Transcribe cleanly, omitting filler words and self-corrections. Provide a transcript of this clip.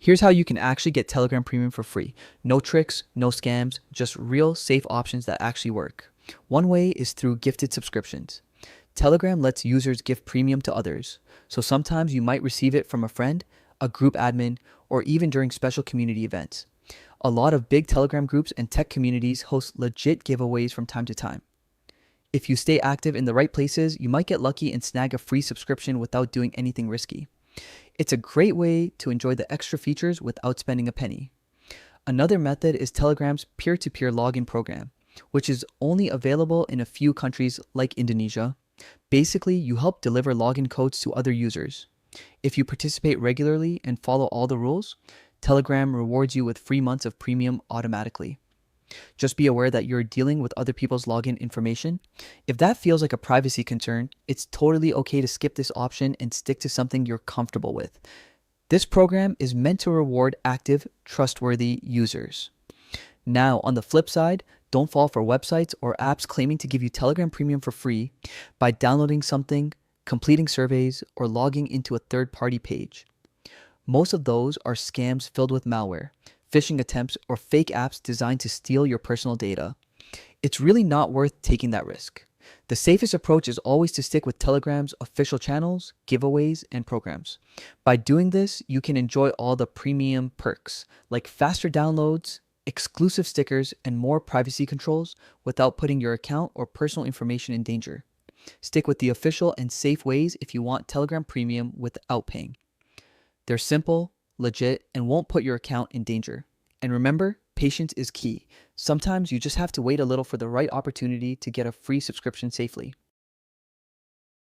Here's how you can actually get Telegram Premium for free. No tricks, no scams, just real safe options that actually work. One way is through gifted subscriptions. Telegram lets users gift premium to others, so sometimes you might receive it from a friend, a group admin, or even during special community events. A lot of big Telegram groups and tech communities host legit giveaways from time to time. If you stay active in the right places, you might get lucky and snag a free subscription without doing anything risky. It's a great way to enjoy the extra features without spending a penny. Another method is Telegram's peer-to-peer login program, which is only available in a few countries like Indonesia. Basically, you help deliver login codes to other users. If you participate regularly and follow all the rules, Telegram rewards you with free months of premium automatically. Just be aware that you're dealing with other people's login information. If that feels like a privacy concern, it's totally okay to skip this option and stick to something you're comfortable with. This program is meant to reward active, trustworthy users. Now, on the flip side, don't fall for websites or apps claiming to give you Telegram Premium for free by downloading something, completing surveys, or logging into a third-party page. Most of those are scams filled with malware, phishing attempts, or fake apps designed to steal your personal data. It's really not worth taking that risk. The safest approach is always to stick with Telegram's official channels, giveaways, and programs. By doing this, you can enjoy all the premium perks, like faster downloads, exclusive stickers, and more privacy controls without putting your account or personal information in danger. Stick with the official and safe ways if you want Telegram Premium without paying. They're simple, legit, and won't put your account in danger. And remember, patience is key. Sometimes you just have to wait a little for the right opportunity to get a free subscription safely.